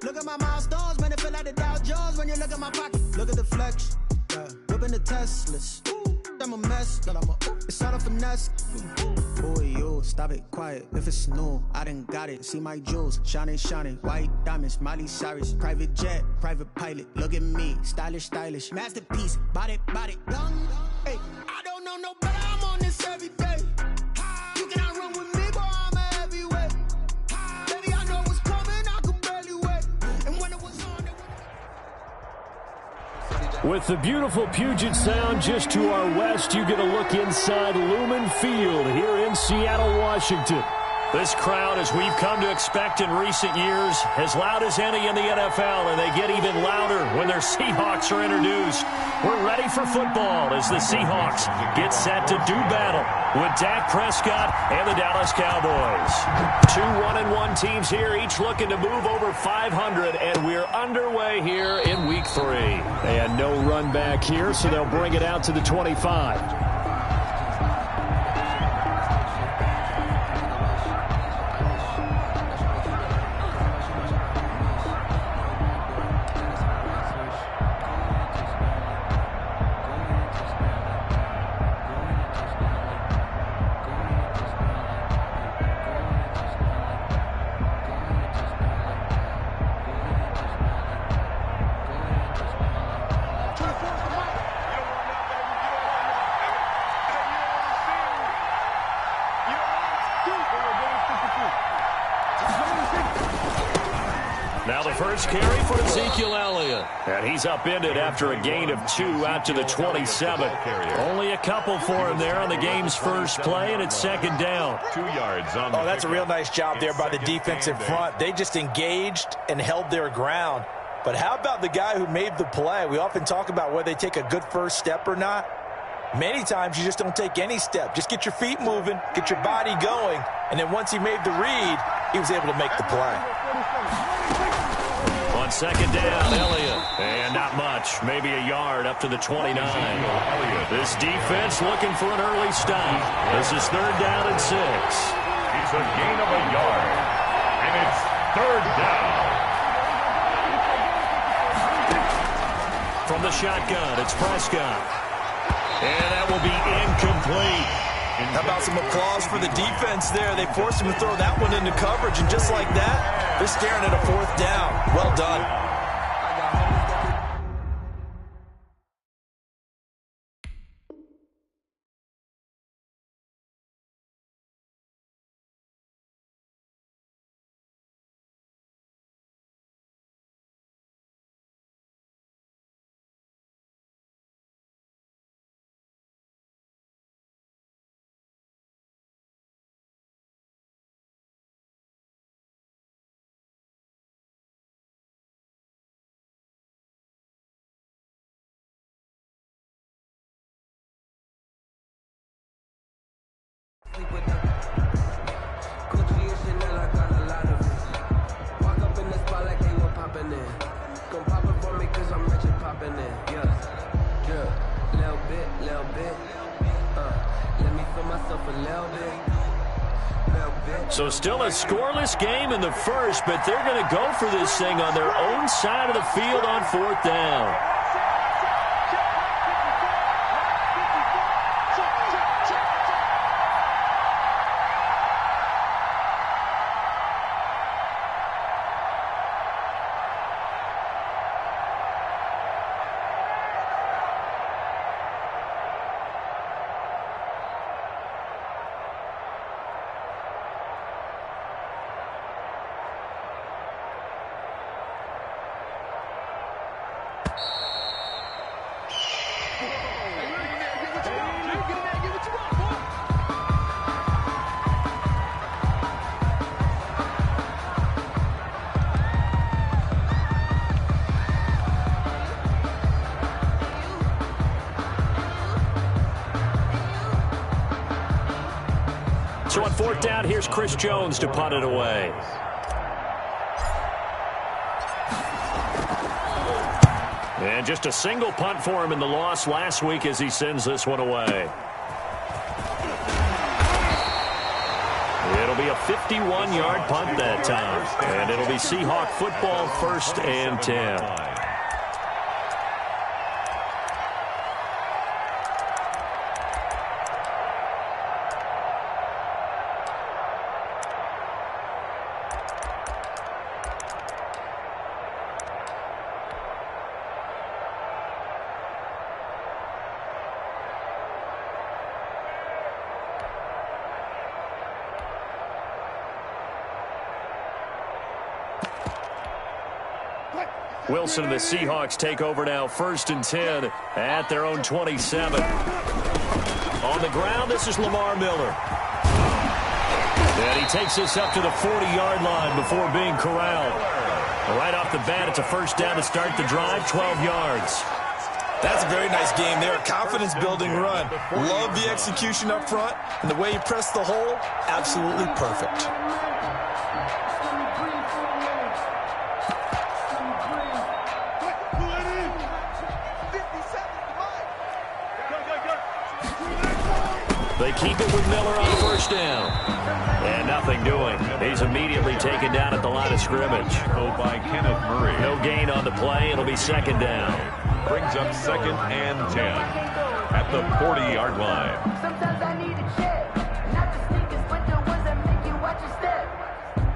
Look at my milestones, man, it feel like the Dow Jones when you look at my pocket. Look at the flex, yeah. Whipping the Teslas. I'm a mess, but it's all a finesse. Boy, you, stop it, quiet. If it's new, I done got it. See my jewels, shining, shining. White diamonds, Miley Cyrus. Private jet, private pilot. Look at me, stylish, stylish. Masterpiece, body, young. Hey, I don't know no better, I'm on this every day. You cannot run with me, boy, I'm a heavyweight. Baby, I know what's coming, I could barely wait. And when it was on, with the beautiful Puget Sound just to our west, you get a look inside Lumen Field here in Seattle, Washington. This crowd, as we've come to expect in recent years, as loud as any in the NFL, and they get even louder when their Seahawks are introduced. We're ready for football as the Seahawks get set to do battle with Dak Prescott and the Dallas Cowboys. Two 1-1 teams here, each looking to move over 500, and we're underway here in Week 3. And no run back here, so they'll bring it out to the 25. Now the first carry for Ezekiel Elliott. And he's upended after a gain of 2 out to the 27. Only a couple for him there on the game's first play, and it's second down. 2 yards on the that's a real nice job there by the defensive front. They just engaged and held their ground. But how about the guy who made the play? We often talk about whether they take a good first step or not. Many times you just don't take any step. Just get your feet moving, get your body going, and then once he made the read, he was able to make the play. On second down, Elliott. And not much, maybe a yard up to the 29. This defense looking for an early stop. This is third down and 6. It's a gain of a yard, and it's third down. From the shotgun, it's Prescott. And that will be incomplete. How about some applause for the defense there? They forced him to throw that one into coverage, and just like that, they're staring at a fourth down. Well done. So still a scoreless game in the first, but they're going to go for this thing on their own side of the field on fourth down. So on fourth down, here's Chris Jones to punt it away. And just a single punt for him in the loss last week as he sends this one away. It'll be a 51-yard punt that time. And it'll be Seahawk football, 1st and 10. Wilson and the Seahawks take over now, 1st and 10 at their own 27. On the ground, this is Lamar Miller. And he takes this up to the 40-yard line before being corralled. Right off the bat, it's a 1st down to start the drive, 12 yards. That's a very nice game there. Confidence-building run. Love the execution up front, and the way he pressed the hole, absolutely perfect. They keep it with Miller on 1st down. And nothing doing. He's immediately taken down at the line of scrimmage. By Kenneth Murray. No gain on the play. It'll be 2nd down. Brings up 2nd and 10 at the 40-yard line. Sometimes I need a check. Not the sneakers, but the ones that make you watch your step.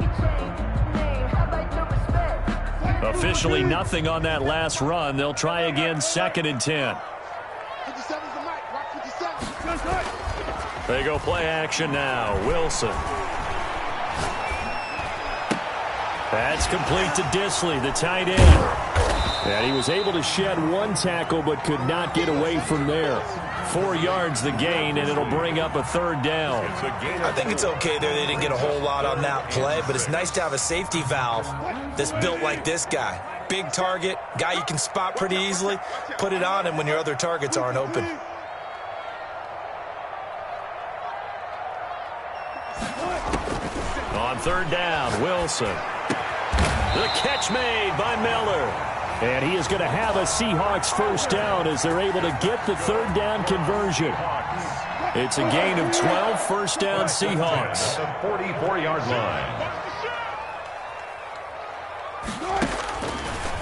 You change name. How about your respect? Officially nothing on that last run. They'll try again, 2nd and 10. 57's the mic. Rock 57. They go play action now. Wilson. That's complete to Disley, the tight end. And he was able to shed one tackle but could not get away from there. 4 yards the gain, and it'll bring up a 3rd down. I think it's okay there. They didn't get a whole lot on that play, but it's nice to have a safety valve that's built like this guy. Big target, guy you can spot pretty easily. Put it on him when your other targets aren't open. On 3rd down, Wilson. The catch made by Miller. And he is going to have a Seahawks 1st down as they're able to get the 3rd down conversion. It's a gain of 12, 1st down Seahawks. At the 44-yard line.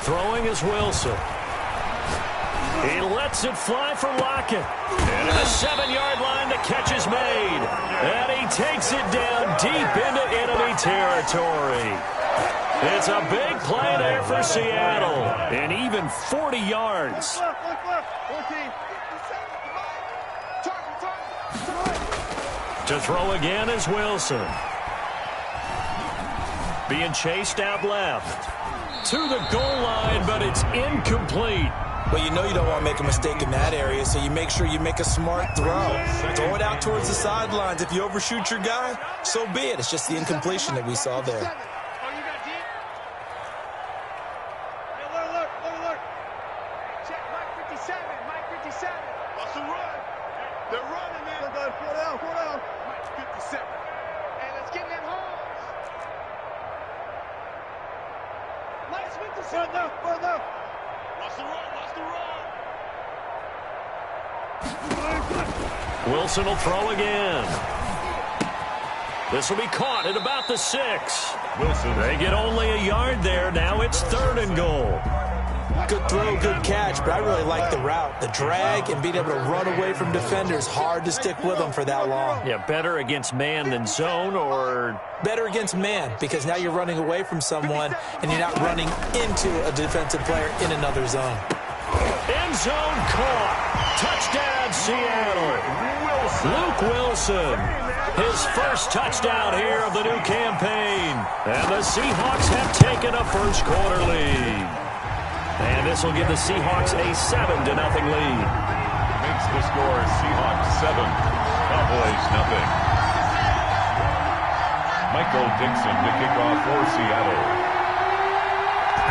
Throwing is Wilson. He lets it fly for Lockett. And at the 7-yard line, the catch is made. And he takes it down deep into enemy territory. It's a big play there for Seattle. And even 40 yards. To throw again is Wilson. Being chased out left. To the goal line, but it's incomplete. Well, you know you don't want to make a mistake in that area, so you make sure you make a smart throw. Throw it out towards the sidelines. If you overshoot your guy, so be it. It's just the incompletion that we saw there. Wilson will throw again. This will be caught at about the 6. Wilson. They get only a yard there. Now it's 3rd and goal. Good throw, good catch, but I really like the route. The drag and being able to run away from defenders, hard to stick with them for that long. Yeah, better against man than zone, or better against man, because now you're running away from someone and you're not running into a defensive player in another zone. End zone caught. Touchdown, Seattle. Luke Wilson. His first touchdown here of the new campaign. And the Seahawks have taken a first quarter lead. And this will give the Seahawks a 7-0 lead. Makes the score Seahawks 7, Cowboys 0. Michael Dixon to kick off for Seattle.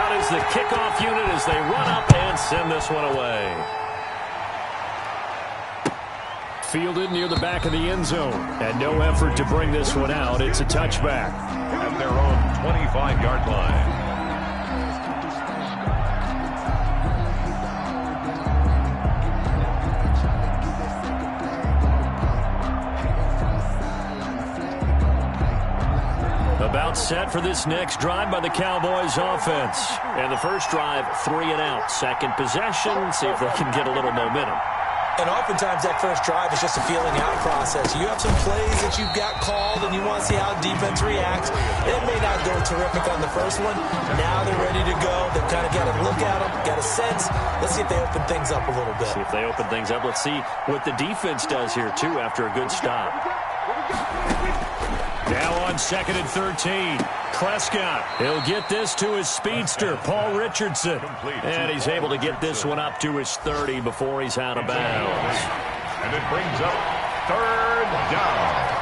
Out is the kickoff unit as they run up and send this one away. Fielded near the back of the end zone. And no effort to bring this one out. It's a touchback. At their own 25-yard line. set for this next drive by the Cowboys offense. And the first drive, 3 and out. Second possession, see if they can get a little momentum. And oftentimes that first drive is just a feeling out process. You have some plays that you've got called and you want to see how defense reacts. It may not go terrific on the first one. Now they're ready to go. They've kind of got to look at them, got a sense. Let's see if they open things up a little bit. See if they open things up. Let's see what the defense does here, too, after a good stop. Now on 2nd and 13. Prescott, he'll get this to his speedster, Paul Richardson. And he's able to get this one up to his 30 before he's out of bounds. And it brings up 3rd down.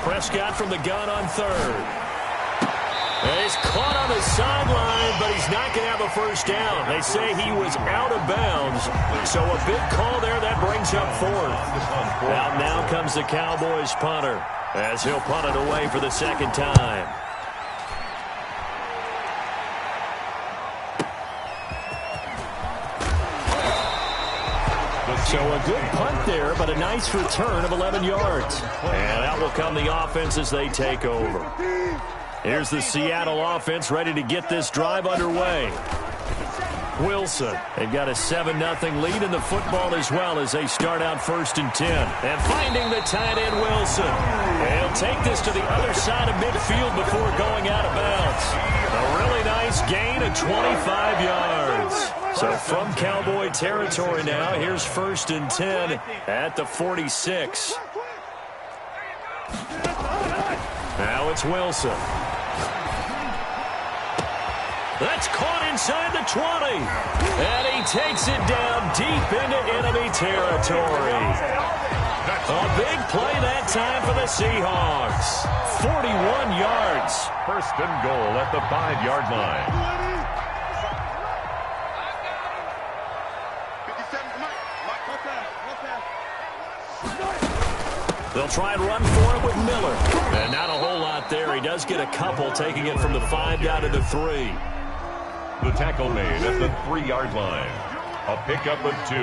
Prescott from the gun on 3rd. He's caught on the sideline, but he's not going to have a first down. They say he was out of bounds, so a big call there. That brings up 4th. Out now comes the Cowboys punter as he'll punt it away for the second time. So a good punt there, but a nice return of 11 yards. And out will come the offense as they take over. Here's the Seattle offense ready to get this drive underway. Wilson. They've got a 7-0 lead in the football as well as they start out 1st and 10. And finding the tight end, Wilson. He'll take this to the other side of midfield before going out of bounds. A really nice gain of 25 yards. So from Cowboy territory now, here's 1st and 10 at the 46. Now it's Wilson. That's caught inside the 20. And he takes it down deep into enemy territory. A big play that time for the Seahawks. 41 yards. 1st and goal at the 5-yard line. They'll try and run for it with Miller. And not a whole lot there. He does get a couple, taking it from the 5 down to the 3. The tackle made at the 3-yard line. A pickup of 2.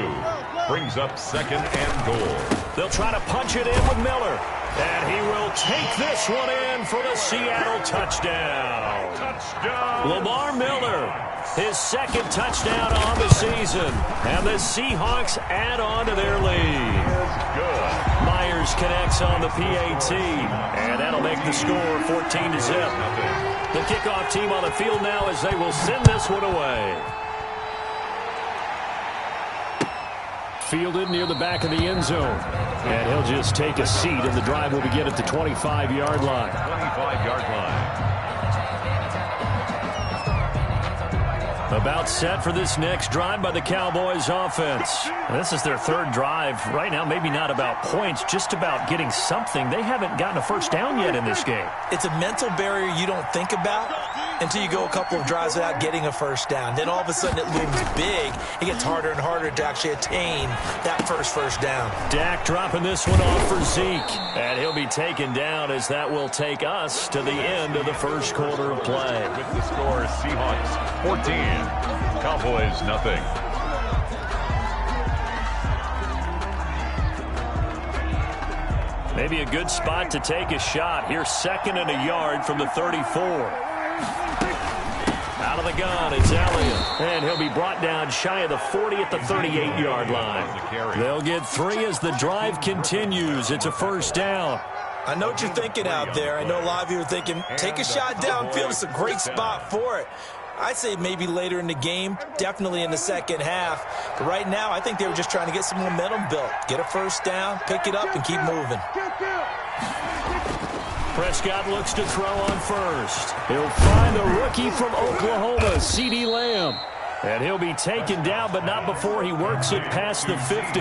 Brings up 2nd and goal. They'll try to punch it in with Miller. And he will take this one in for the Seattle touchdown. Touchdown! Lamar Miller, his 2nd touchdown on the season. And the Seahawks add on to their lead. Good. Myers connects on the PAT. And that'll make the score 14-0. The kickoff team on the field now as they will send this one away. Fielded near the back of the end zone. And he'll just take a seat, and the drive will begin at the 25-yard line. 25-yard line. About set for this next drive by the Cowboys offense. This is their 3rd drive. Right now, maybe not about points, just about getting something. They haven't gotten a first down yet in this game. It's a mental barrier you don't think about until you go a couple of drives without getting a first down. Then all of a sudden it looms big. It gets harder and harder to actually attain that first down. Dak dropping this one off for Zeke. And he'll be taken down as that will take us to the end of the first quarter of play. With the score, Seahawks 14. Cowboys nothing. Maybe a good spot to take a shot. Here's 2nd and a yard from the 34. Out of the gun, it's Elliott. And he'll be brought down shy of the 40 at the 38-yard line. They'll get 3 as the drive continues. It's a first down. I know what you're thinking out there. I know a lot of you are thinking, take a shot downfield. It's a great spot for it. I'd say maybe later in the game, definitely in the second half. But right now, I think they were just trying to get some momentum built. Get a first down, pick it up, and keep moving. Prescott looks to throw on first. He'll find the rookie from Oklahoma, CeeDee Lamb. And he'll be taken down, but not before he works it past the 50.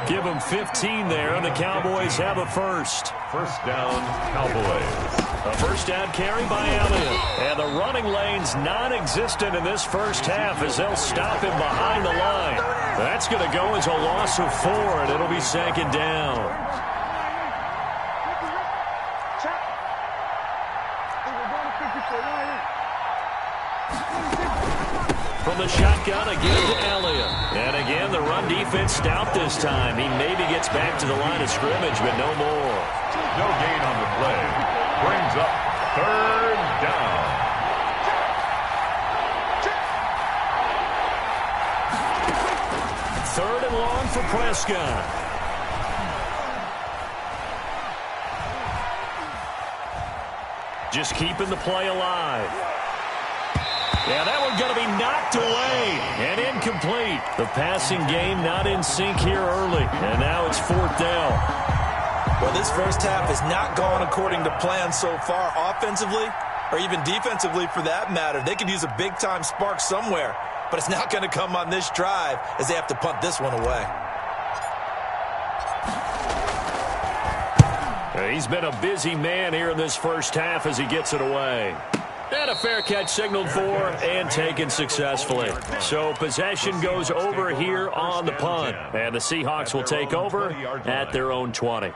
Give him 15 there, and the Cowboys have a first. First down, Cowboys. A first down carry by Elliott. And the running lane's non-existent in this first half as they'll stop him behind the line. That's going to go as a loss of 4, and it'll be 2nd down. From the shotgun, again to Elliott. And again, the run defense stout this time. He maybe gets back to the line of scrimmage, but no more. No gain on the play. Brings up third down. Third and long for Prescott. Just keeping the play alive. Yeah, that one's going to be knocked away and incomplete. The passing game not in sync here early, and now it's fourth down. Well, this first half has not gone according to plan so far offensively or even defensively for that matter. They could use a big-time spark somewhere, but it's not going to come on this drive as they have to punt this one away. He's been a busy man here in this first half as he gets it away. And a fair catch signaled for and taken successfully. So possession goes over here on the punt. And the Seahawks will take over at their own 20.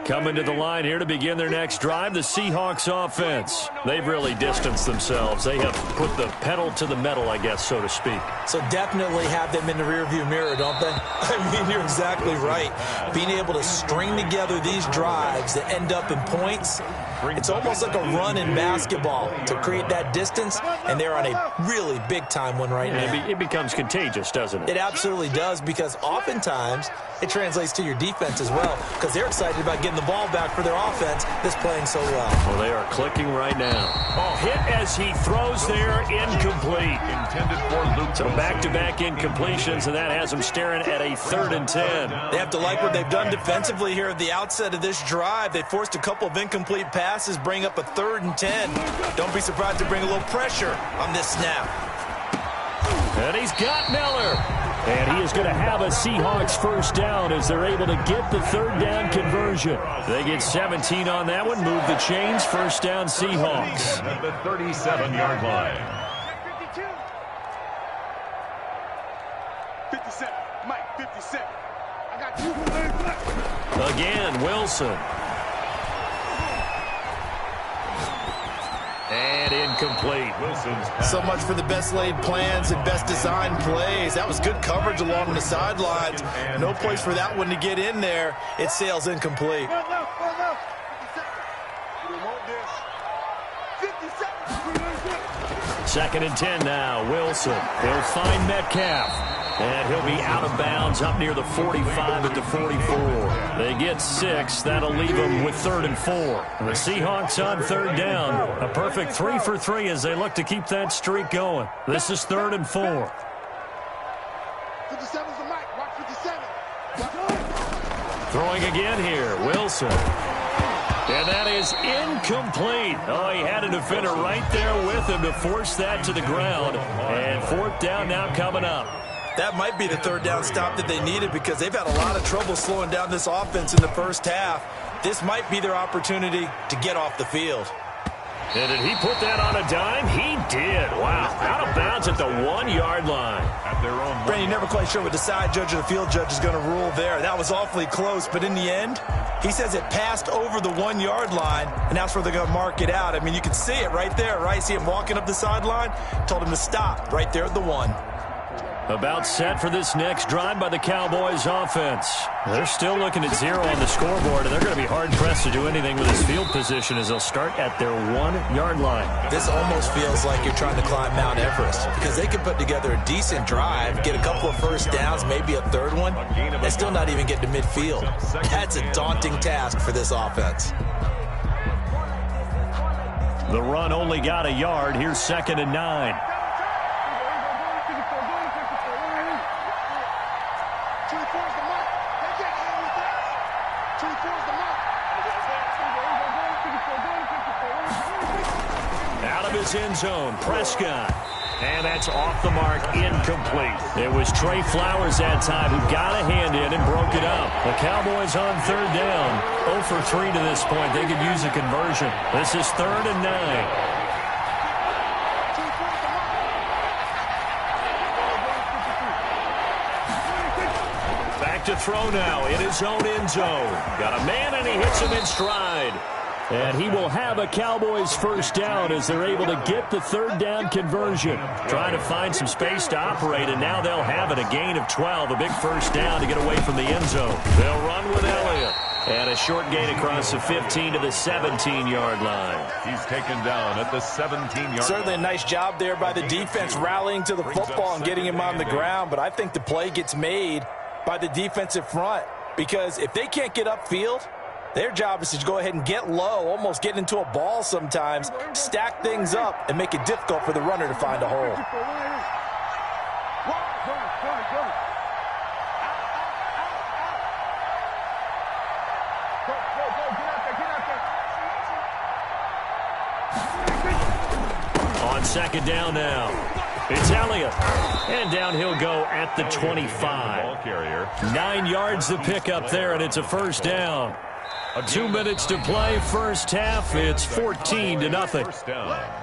Coming to the line here to begin their next drive, the Seahawks offense. They've really distanced themselves. They have put the pedal to the metal, I guess, so to speak. So definitely have them in the rearview mirror, don't they? I mean, you're exactly right. Being able to string together these drives that end up in points, it's almost like a run in basketball to create that distance, and they're on a really big-time one right now. It becomes contagious, doesn't it? It absolutely does, because oftentimes it translates to your defense as well, because they're excited about getting the ball back for their offense that's playing so well. Well, they are clicking right now. Oh, hit as he throws there, incomplete. Intended for Luke. So back-to-back incompletions, and that has them staring at a 3rd and 10. They have to like what they've done defensively here at the outset of this drive. They forced a couple of incomplete passes, bring up a 3rd and 10. Don't be surprised to bring a little pressure on this snap. And he's got Miller. And he is going to have a Seahawks first down as they're able to get the 3rd down conversion. They get 17 on that one, move the chains, first down Seahawks. At the 37-yard line. 57, Mike, 57. I got 2 left. Again, Wilson. And incomplete. So much for the best laid plans and best designed plays. That was good coverage along the sidelines. No place for that one to get in there. It sails incomplete. 2nd and 10 now. Wilson. He'll find Metcalf. And he'll be out of bounds up near the 45 at the 44. They get 6. That'll leave them with 3rd and 4. The Seahawks on 3rd down. A perfect 3 for 3 as they look to keep that streak going. This is 3rd and 4. 57's the mic. Watch 57. Throwing again here. Wilson. And that is incomplete. Oh, he had a defender right there with him to force that to the ground. And 4th down now coming up. That might be the 3rd down stop that they needed, because they've had a lot of trouble slowing down this offense in the first half. This might be their opportunity to get off the field. And did he put that on a dime? He did. Wow. Out of bounds at the 1-yard line. At their own. Brandon, you're never quite sure what the side judge or the field judge is going to rule there. That was awfully close, but in the end, he says it passed over the 1-yard line, and that's where they're going to mark it out. I mean, you can see it right there, right? See him walking up the sideline? Told him to stop right there at the 1. About set for this next drive by the Cowboys offense. They're still looking at 0 on the scoreboard, and they're going to be hard-pressed to do anything with his field position as they'll start at their 1-yard line. This almost feels like you're trying to climb Mount Everest, because they can put together a decent drive, get a couple of first downs, maybe a 3rd one, and still not even get to midfield. That's a daunting task for this offense. The run only got a yard. Here's 2nd and 9. His end zone, Prescott. And that's off the mark, incomplete. It was Trey Flowers that time who got a hand in and broke it up. The Cowboys on 3rd down. 0 for 3 to this point. They could use a conversion. This is 3rd and 9. back to throw now in his own end zone. Got a man, and he hits him in stride. And he will have a Cowboys first down as they're able to get the third down conversion. Trying to find some space to operate, and now they'll have it. A gain of 12, a big first down to get away from the end zone. They'll run with Elliott. And a short gain across the 15 to the 17-yard line. He's taken down at the 17-yard line. Certainly a nice job there by the defense rallying to the football and getting him on the ground. But I think the play gets made by the defensive front, because if they can't get upfield, their job is to go ahead and get low, almost get into a ball sometimes, stack things up, and make it difficult for the runner to find a hole. On second down now, it's Elliott. And down he'll go at the 25. 9 yards to pick up there, and it's a first down. 2 minutes to play first half. It's 14-0.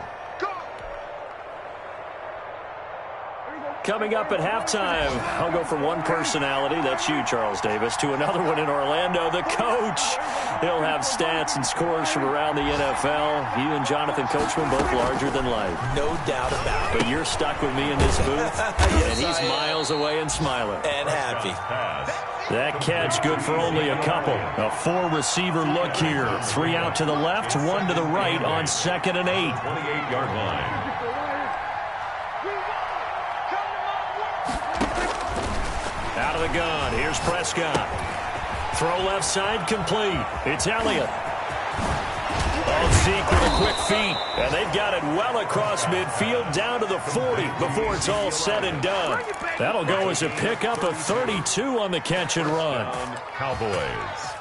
Coming up at halftime, I'll go from one personality, that's you, Charles Davis, to another one in Orlando, the coach. He'll have stats and scores from around the NFL. You and Jonathan Coachman both larger than life. No doubt about it. But you're stuck with me in this booth, Yes, and he's miles away and smiling. And happy. That catch good for only a couple. A 4-receiver look here. 3 out to the left, 1 to the right on 2nd and 8. 28-yard line. Out of the gun, here's Prescott. Throw left side, complete. It's Elliott. On Zeke with a quick feed, and they've got it well across midfield down to the 40 before it's all said and done. That'll go as a pickup of 32 on the catch and run. Cowboys.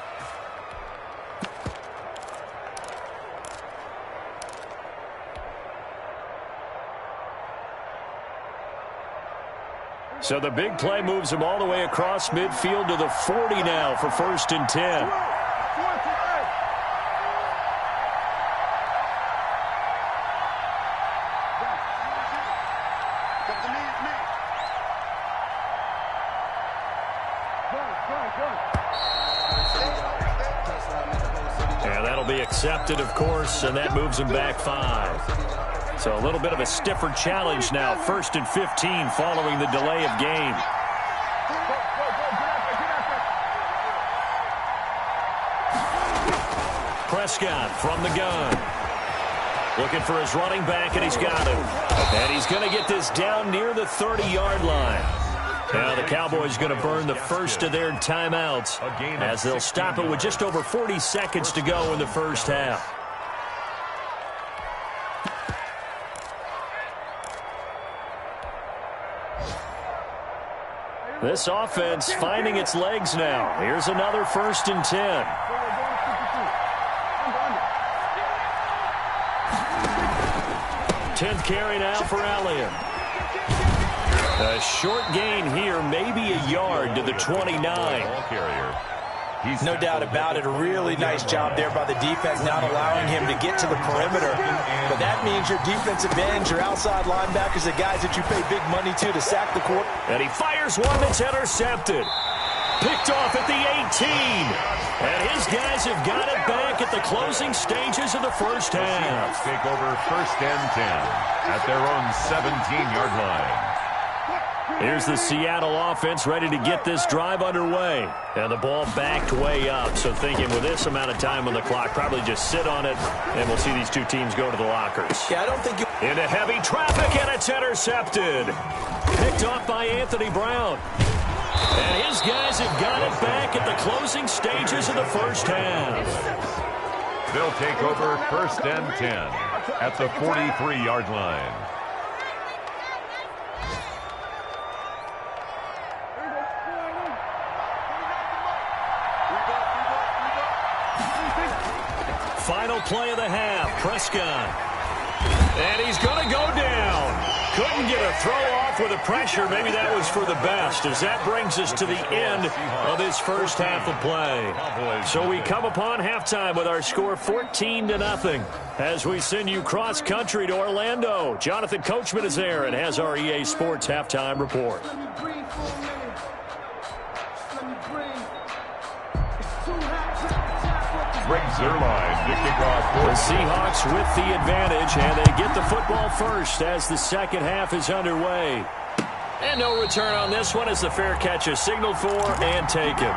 So the big play moves him all the way across midfield to the 40 now for 1st and 10. And that'll be accepted, of course, and that moves him back 5. So a little bit of a stiffer challenge now. 1st and 15 following the delay of game. Prescott from the gun. Looking for his running back, and he's got him. And he's going to get this down near the 30-yard line. Now the Cowboys going to burn the first of their timeouts as they'll stop it with just over 40 seconds to go in the first half. This offense finding its legs now. Here's another 1st and 10. Tenth carry now for Elliott. A short gain here, maybe a yard to the 29. No doubt about it. A really nice job there by the defense, not allowing him to get to the perimeter. But that means your defensive ends, your outside linebackers, the guys that you pay big money to sack the quarterback. And he fires one that's intercepted. Picked off at the 18. And his guys have got it back at the closing stages of the first half. Take over 1st and 10 at their own 17-yard line. Here's the Seattle offense ready to get this drive underway. And the ball backed way up. So thinking with this amount of time on the clock, probably just sit on it, and we'll see these two teams go to the lockers. Yeah, I don't think into heavy traffic, and it's intercepted. Picked off by Anthony Brown. And his guys have got it back at the closing stages of the first half. They'll take over 1st and 10 at the 43-yard line. Final play of the half, Prescott. And he's going to go down. Couldn't get a throw off with the pressure. Maybe that was for the best, as that brings us to the end of this first half of play. So we come upon halftime with our score 14-0 as we send you cross country to Orlando. Jonathan Coachman is there and has our EA Sports halftime report. their line to kick off. The Seahawks with the advantage, and they get the football first as the second half is underway. And no return on this one as the fair catch is signaled for and taken.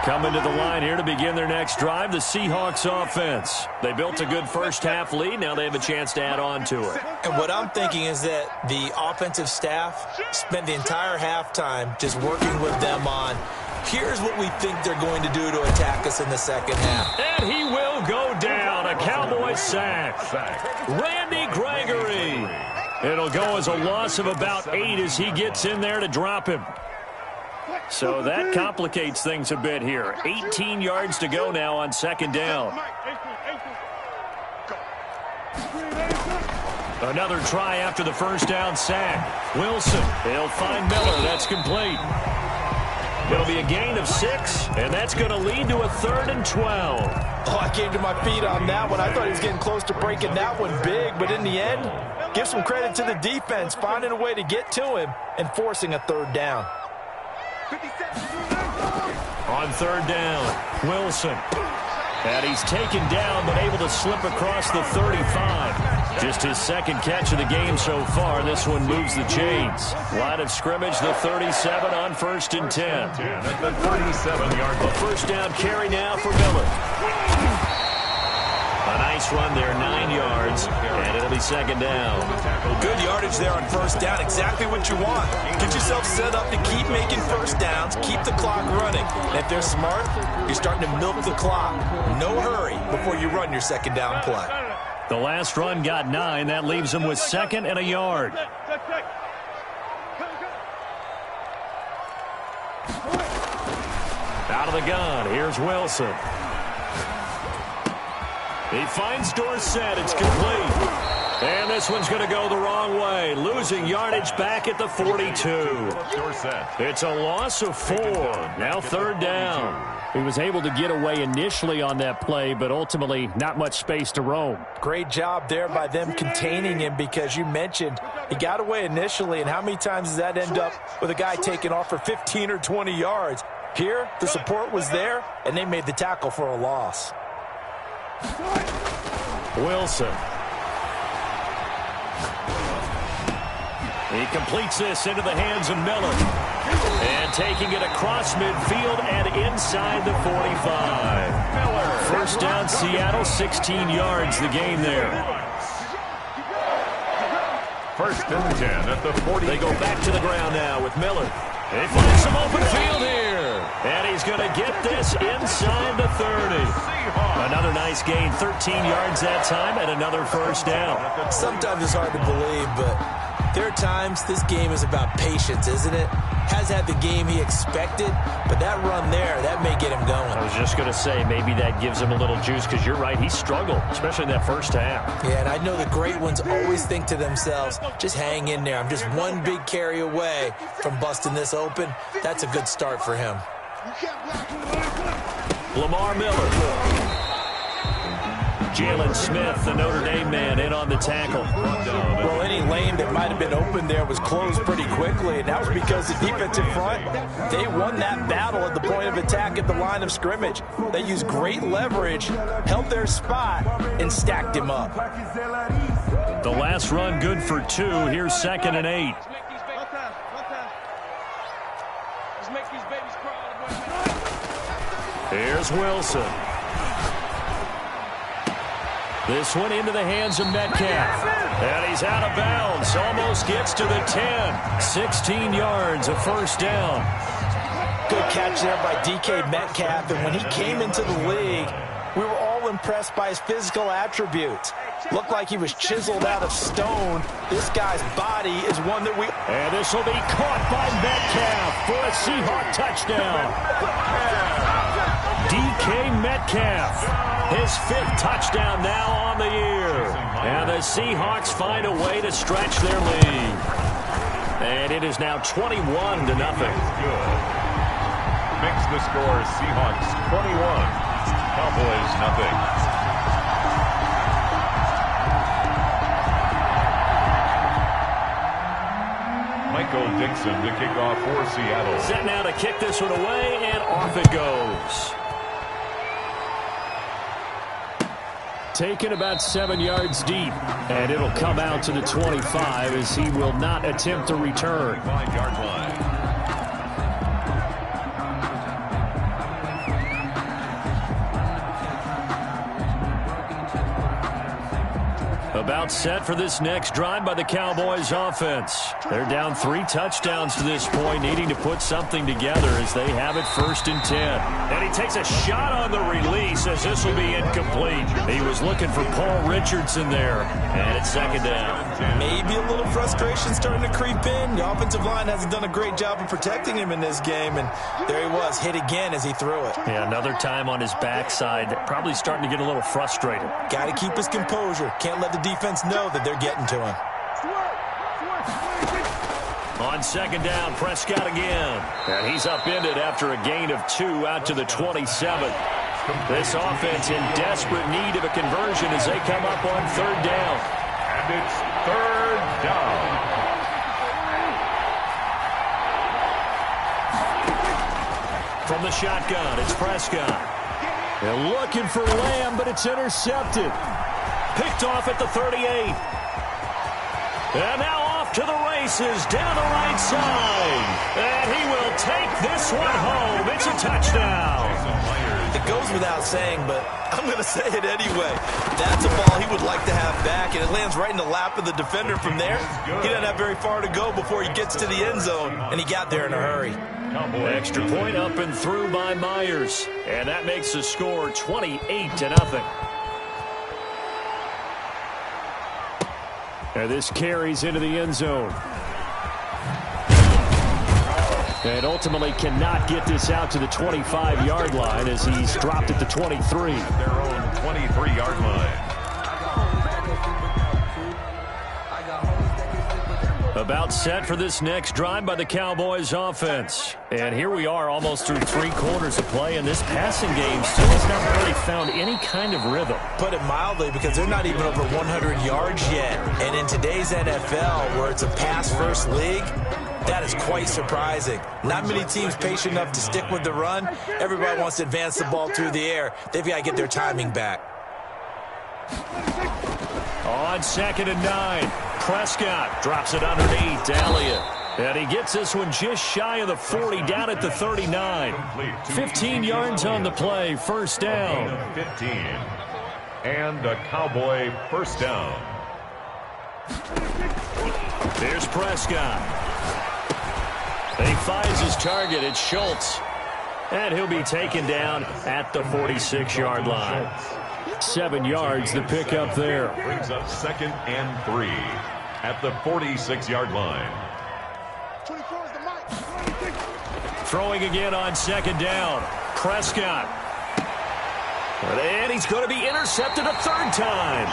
Coming to the line here to begin their next drive, the Seahawks offense. They built a good first-half lead. Now they have a chance to add on to it. And what I'm thinking is that the offensive staff spent the entire halftime just working with them on, here's what we think they're going to do to attack us in the second half. And he will go down. A Cowboys sack. Randy Gregory. It'll go as a loss of about 8 as he gets in there to drop him. So that complicates things a bit here. 18 yards to go now on second down. Another try after the first down sack. Wilson, he'll find Miller. That's complete. It'll be a gain of 6, and that's going to lead to a 3rd and 12. Oh, I came to my feet on that one. I thought he was getting close to breaking that one big, but in the end, give some credit to the defense, finding a way to get to him and forcing a 3rd down. On 3rd down, Wilson. And he's taken down, but able to slip across the 35. Just his second catch of the game so far. This one moves the chains. Line of scrimmage, the 37 on 1st and 10. At the 37-yard line. A first down carry now for Miller. A nice run there, 9 yards, and it'll be second down. Good yardage there on first down, exactly what you want. Get yourself set up to keep making first downs, keep the clock running. And if they're smart, you're starting to milk the clock. No hurry before you run your second down play. The last run got 9. That leaves them with 2nd and a yard. Out of the gun, here's Wilson. He finds Dorsett. It's complete. And this one's going to go the wrong way. Losing yardage back at the 42. It's a loss of 4. Now 3rd down. He was able to get away initially on that play, but ultimately not much space to roam. Great job there by them containing him, because you mentioned he got away initially, and how many times does that end up with a guy taking off for 15 or 20 yards? Here, the support was there, and they made the tackle for a loss. Wilson. He completes this into the hands of Miller. And taking it across midfield and inside the 45. First down, Seattle, 16 yards the gain there. 1st and 10 at the 40. They go back to the ground now with Miller. They find some open field here. And he's going to get this inside the 30. Another nice gain, 13 yards that time, and another first down. Sometimes it's hard to believe, but there are times this game is about patience, isn't it? Has had the game he expected, but that run there, that may get him going. I was just going to say, maybe that gives him a little juice, because you're right, he struggled, especially in that first half. Yeah, and I know the great ones always think to themselves, just hang in there. I'm just one big carry away from busting this open. That's a good start for him. Lamar Miller. Jalen Smith, the Notre Dame man, in on the tackle. Well, any lane that might have been open there was closed pretty quickly, and that was because the defensive front, they won that battle at the point of attack at the line of scrimmage. They used great leverage, held their spot, and stacked him up. The last run good for 2. Here's 2nd and 8. Here's Wilson. This one into the hands of Metcalf. And he's out of bounds. Almost gets to the 10. 16 yards, a first down. Good catch there by DK Metcalf. And when he came into the league, we were all impressed by his physical attributes. Looked like he was chiseled out of stone. This guy's body is one that we... And this will be caught by Metcalf for a Seahawk touchdown. DK Metcalf. His 5th touchdown now on the year. And the Seahawks find a way to stretch their lead. And it is now 21-0. Makes the score Seahawks 21, Cowboys 0. Michael Dixon to kick off for Seattle. Set now to kick this one away, and off it goes. Taken about 7 yards deep, and it'll come out to the 25 as he will not attempt to return. 5-yard line. About set for this next drive by the Cowboys offense. They're down 3 touchdowns to this point, needing to put something together as they have it 1st and 10. And he takes a shot on the release as this will be incomplete. He was looking for Paul Richardson there, and it's 2nd down. Maybe a little frustration starting to creep in. The offensive line hasn't done a great job of protecting him in this game, and there he was, hit again as he threw it. Yeah, another time on his backside, probably starting to get a little frustrated. Got to keep his composure. Can't let the defense know that they're getting to him. On 2nd down, Prescott again. And he's upended after a gain of 2 out to the 27. This offense in desperate need of a conversion as they come up on 3rd down. And it's 3rd down. From the shotgun, it's Prescott. They're looking for Lamb, but it's intercepted. Picked off at the 38. And now off to the races down the right side. And he will take this one home. It's a touchdown. It goes without saying, but I'm going to say it anyway. That's a ball he would like to have back, and it lands right in the lap of the defender from there. He doesn't have very far to go before he gets to the end zone, and he got there in a hurry. Extra point up and through by Myers. And that makes the score 28-0. And this carries into the end zone. And ultimately cannot get this out to the 25-yard line as he's dropped at the 23. Their own 23-yard line. About set for this next drive by the Cowboys offense. And here we are almost through 3 quarters of play, and this passing game still has not really found any kind of rhythm. Put it mildly, because they're not even over 100 yards yet. And in today's NFL, where it's a pass-first league, that is quite surprising. Not many teams patient enough to stick with the run. Everybody wants to advance the ball through the air. They've got to get their timing back. On 2nd and 9, Prescott drops it underneath to Elliott. And he gets this one just shy of the 40, down at the 39. 15 yards on the play, 1st down. 15. And a Cowboy 1st down. There's Prescott. He finds his target. It's Schultz. And he'll be taken down at the 46-yard line. 7 yards the pick up there. Brings up 2nd and 3 at the 46-yard line. Throwing again on 2nd down. Prescott. And he's going to be intercepted a 3rd time.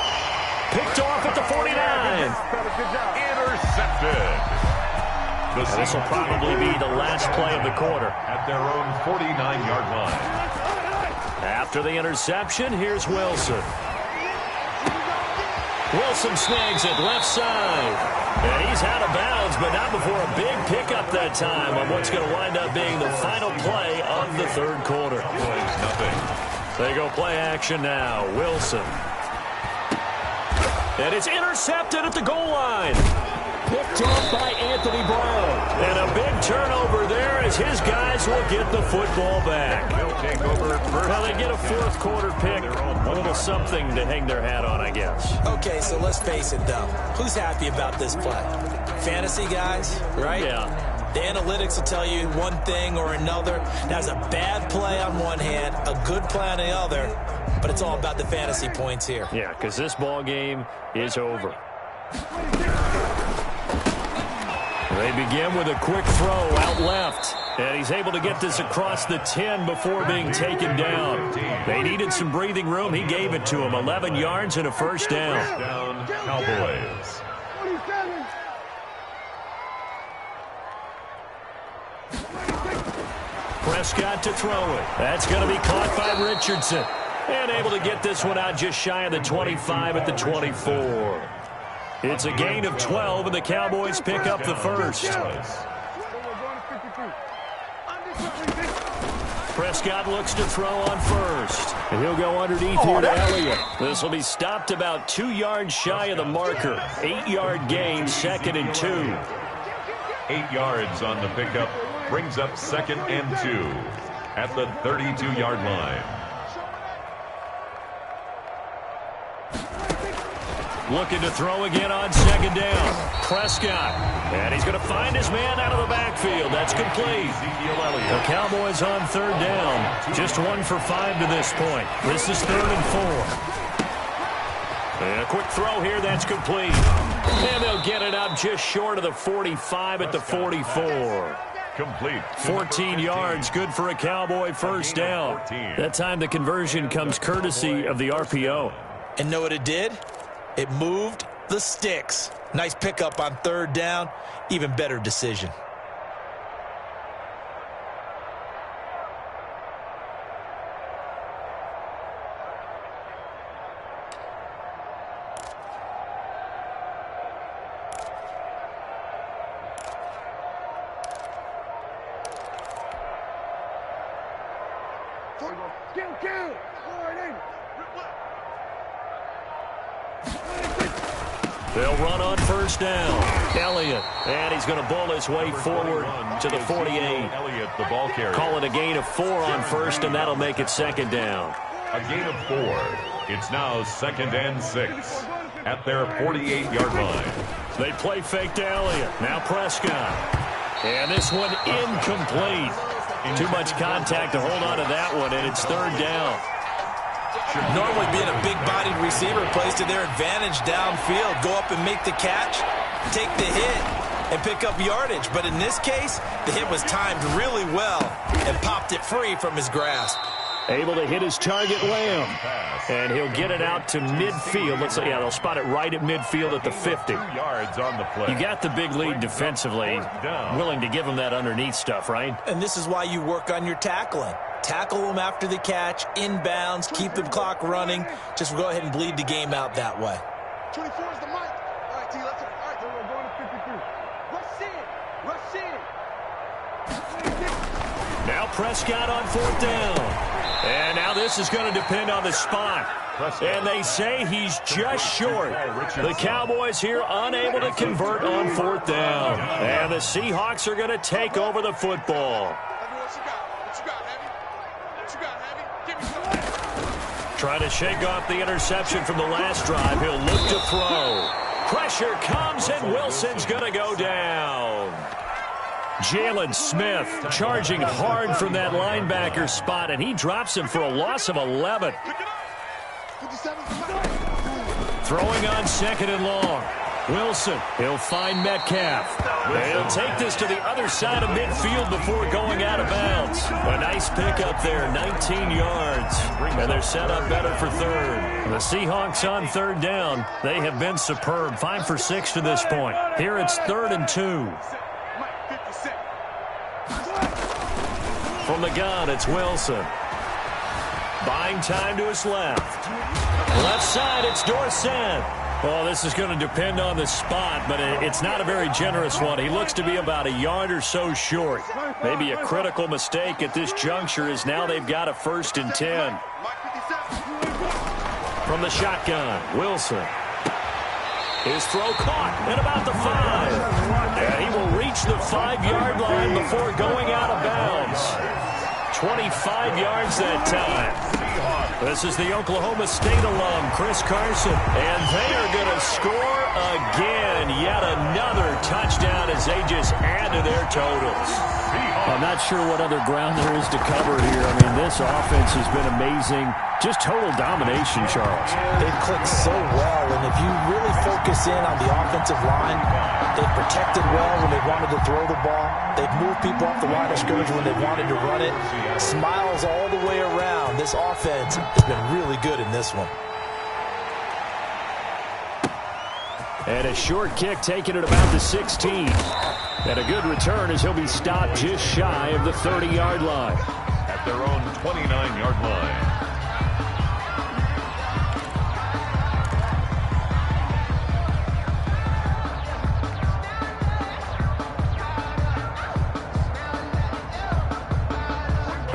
Picked off at the 49. Intercepted. This will probably be the last play of the quarter. At their own 49-yard line. After the interception, here's Wilson. Wilson snags it left side. And he's out of bounds, but not before a big pickup that time on what's going to wind up being the final play of the 3rd quarter. Nothing. They go play action now. Wilson. And it's intercepted at the goal line. Picked off by Anthony Brown. And a big turnover there as his guys will get the football back. They'll take over first. Well, they get a 4th quarter pick. A little something to hang their hat on, I guess. Okay, so let's face it, though. Who's happy about this play? Fantasy guys, right? Yeah. The analytics will tell you one thing or another. That's a bad play on one hand, a good play on the other, but it's all about the fantasy points here. Yeah, because this ball game is over. They begin with a quick throw out left. And he's able to get this across the 10 before being taken down. They needed some breathing room. He gave it to him. 11 yards and a 1st down. Down, Cowboys. Prescott to throw it. That's going to be caught by Richardson. And able to get this one out just shy of the 25 at the 24. It's a gain of 12, and the Cowboys pick up the first. Prescott looks to throw on first. And he'll go underneath here to Elliott. This will be stopped about 2 yards shy of the marker. 8-yard gain, 2nd and 2. 8 yards on the pickup. Brings up 2nd and 2 at the 32-yard line. Looking to throw again on 2nd down. Prescott. And he's going to find his man out of the backfield. That's complete. The Cowboys on 3rd down. Just 1 for 5 to this point. This is 3rd and 4. And a quick throw here. That's complete. And they'll get it up just short of the 45 at the 44. Complete. 14 yards. Good for a Cowboy first down. That time the conversion comes courtesy of the RPO. And know what it did? It moved the sticks. Nice pickup on 3rd down. Even better decision. They'll run on 1st down. Elliott. And he's going to bull his way forward to the 48. Elliott, the ball carrier. Call it a gain of 4 on 1st, and that'll make it 2nd down. A gain of 4. It's now 2nd and 6 at their 48-yard line. They play fake to Elliott. Now Prescott. And this one incomplete. Too much contact to hold on to that one, and it's 3rd down. Normally being a big-bodied receiver plays to their advantage downfield. Go up and make the catch, take the hit, and pick up yardage. But in this case, the hit was timed really well and popped it free from his grasp. Able to hit his target, Lamb. And he'll get it out to midfield. Let's say, they'll spot it right at midfield at the 50. 2 yards on the play. You got the big lead defensively. Willing to give him that underneath stuff, right? And this is why you work on your tackling. Tackle them after the catch, inbounds, keep the clock running. Just go ahead and bleed the game out that way. 24 is the mic. All right, T, let's go. All right, we're going to 53. Rush in. Now Prescott on 4th down. And now this is going to depend on the spot. And they say he's just short. The Cowboys here unable to convert on 4th down. And the Seahawks are going to take over the football. Trying to shake off the interception from the last drive. He'll look to throw. Pressure comes, and Wilson's going to go down. Jalen Smith charging hard from that linebacker spot, and he drops him for a loss of 11. Throwing on 2nd and long. Wilson, he'll find Metcalf. He'll take this to the other side of midfield before going out of bounds. A nice pickup there, 19 yards. And they're set up better for 3rd. The Seahawks on 3rd down. They have been superb, 5 for 6 to this point. Here it's 3rd and 2. From the gun, it's Wilson. Buying time to his left. Left side, it's Dorsett. Well, this is going to depend on the spot, but it's not a very generous one. He looks to be about a yard or so short. Maybe a critical mistake at this juncture is now they've got a 1st and 10. From the shotgun, Wilson. His throw caught at about the 5. And he will reach the 5-yard line before going out of bounds. 25 yards that time. This is the Oklahoma State alum, Chris Carson. And they are going to score again. Yet another touchdown as they just add to their totals. I'm not sure what other ground there is to cover here. I mean, this offense has been amazing. Just total domination, Charles. They've clicked so well, and if you really focus in on the offensive line, they've protected well when they wanted to throw the ball. They've moved people off the line of scrimmage when they wanted to run it. Smiles all the way around. This offense has been really good in this one. And a short kick taken at about the 16. And a good return as he'll be stopped just shy of the 30-yard line. At their own 29-yard line.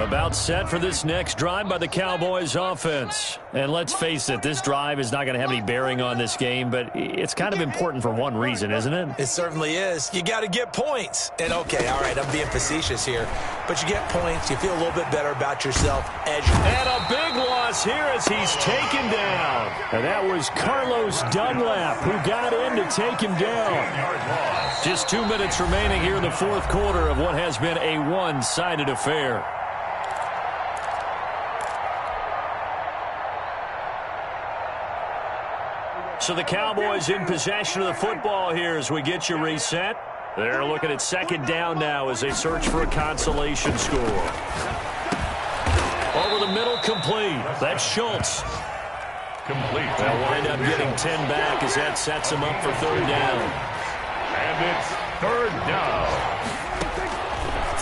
About set for this next drive by the Cowboys offense. And let's face it, this drive is not going to have any bearing on this game, but it's kind of important for one reason, isn't it? It certainly is. You got to get points. And, okay, all right, I'm being facetious here, but you get points, you feel a little bit better about yourself as you... And a big loss here as he's taken down. And that was Carlos Dunlap who got in to take him down. Just 2 minutes remaining here in the fourth quarter of what has been a one-sided affair. So the Cowboys in possession of the football here as we get you reset. They're looking at second down now as they search for a consolation score. Over the middle, complete. That's Schultz. Complete. They'll wind up getting 10 back as that sets them up for third down. And it's third down.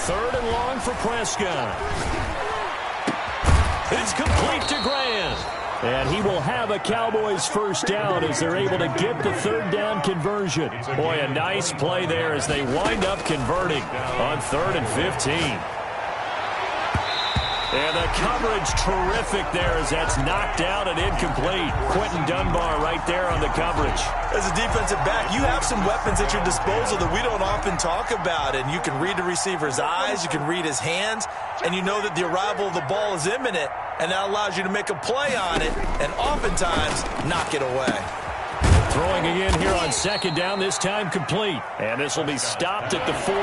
Third and long for Prescott. It's complete to Grant. And he will have a Cowboys first down as they're able to get the third down conversion. Boy, a nice play there as they wind up converting on 3rd and 15. And the coverage terrific there as that's knocked out and incomplete. Quentin Dunbar right there on the coverage. As a defensive back, you have some weapons at your disposal that we don't often talk about. And you can read the receiver's eyes, you can read his hands, and you know that the arrival of the ball is imminent. And that allows you to make a play on it and oftentimes knock it away. Throwing again here on second down, this time complete. And this will be stopped at the 44.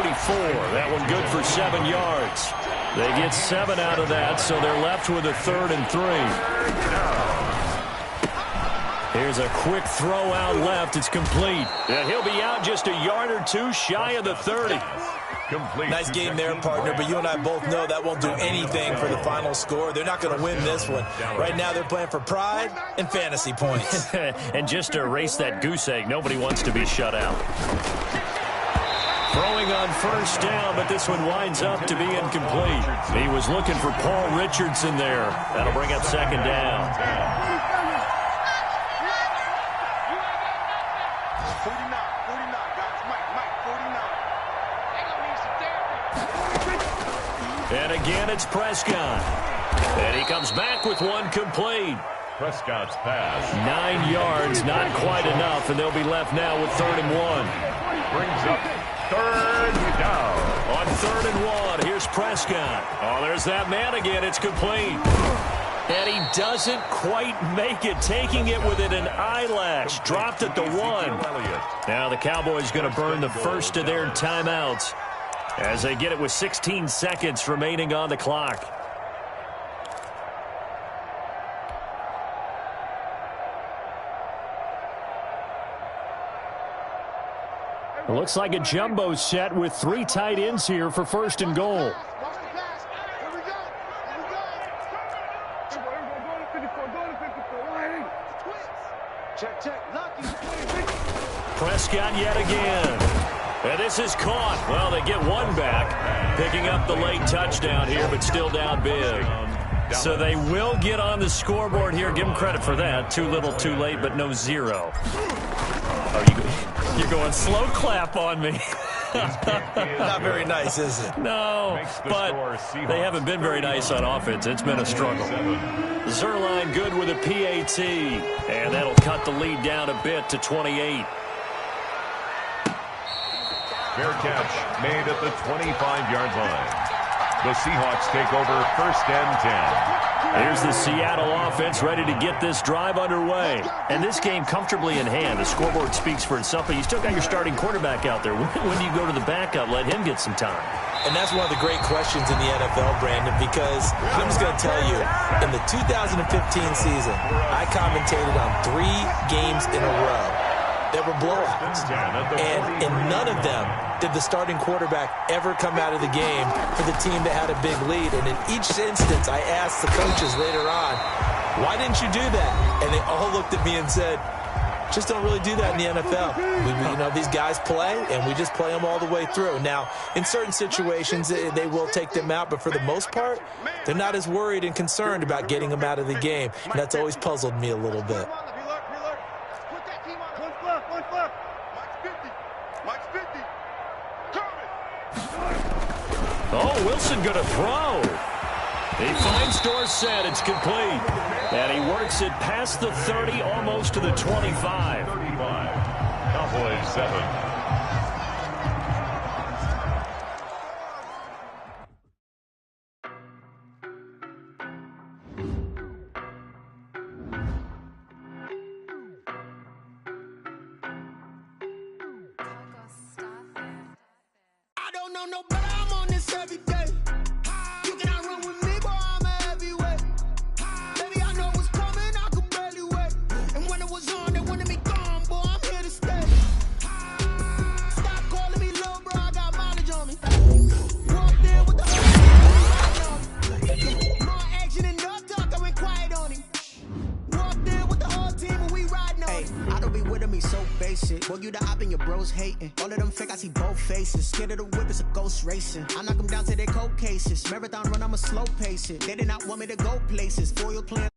That one good for 7 yards. They get 7 out of that, so they're left with a 3rd and 3. Here's a quick throw out left. It's complete. And he'll be out just a yard or two shy of the 30. Complete. Nice game there, partner, but you and I both know that won't do anything for the final score. They're not going to win this one. Right now they're playing for pride and fantasy points. And just to erase that goose egg, nobody wants to be shut out. Throwing on first down, but this one winds up to be incomplete. He was looking for Paul Richardson there. That'll bring up second down. 49, guys. Mike, 49. And again, it's Prescott. And he comes back with one complete. Prescott's pass. 9 yards, not quite enough, and they'll be left now with 3rd and 1. Brings up third down. On 3rd and 1, here's Prescott. Oh, there's that man again. It's complete. And he doesn't quite make it, taking it within an eyelash. Dropped at the 1. Now the Cowboys going to burn the first of their timeouts as they get it with 16 seconds remaining on the clock. It looks like a jumbo set with 3 tight ends here for 1st and goal. Prescott yet again. And this is caught. Well, they get one back, picking up the late touchdown here, but still down big. So they will get on the scoreboard here. Give them credit for that. Too little, too late, but no 0. Oh, you're going slow clap on me. Not very nice, is it? No, but they haven't been very nice on offense. It's been a struggle. Zerline good with a PAT, and that'll cut the lead down a bit to 28. Fair catch made at the 25-yard line. The Seahawks take over 1st and 10. Here's the Seattle offense ready to get this drive underway. And this game comfortably in hand. The scoreboard speaks for itself, but you still got your starting quarterback out there. When do you go to the backup? Let him get some time. And that's one of the great questions in the NFL, Brandon, because I'm just going to tell you, in the 2015 season, I commentated on 3 games in a row that were blowouts. And in none of them did the starting quarterback ever come out of the game for the team that had a big lead. And in each instance, I asked the coaches later on, why didn't you do that? And they all looked at me and said, just don't really do that in the NFL. You know, these guys play, and we just play them all the way through. Now, in certain situations, they will take them out, but for the most part, they're not as worried and concerned about getting them out of the game. And that's always puzzled me a little bit. Oh, Wilson going to throw. He finds Dorsett. It's complete. And he works it past the 30, almost to the 25. 35. Cowboys 7. I don't know no better, I'm on this every day. You cannot run with me, boy, I'm a heavyweight. Baby, I know what's coming, I could barely wait. And when it was on, they wanted me gone, boy, I'm here to stay. Stop calling me little bro, I got mileage on me. Walked in with the whole team, more action and no talk, I went quiet on him. Walked in with the whole team and we riding on him. I don't be with me so basic. Boy, you the op and your bros hating. All of them fake, I see both faces. Scared of the whip, it's a ghost racing. I knock them down to their cold cases. Marathon run, I'm a slow pace it. They did not want me to go places. Foil plan.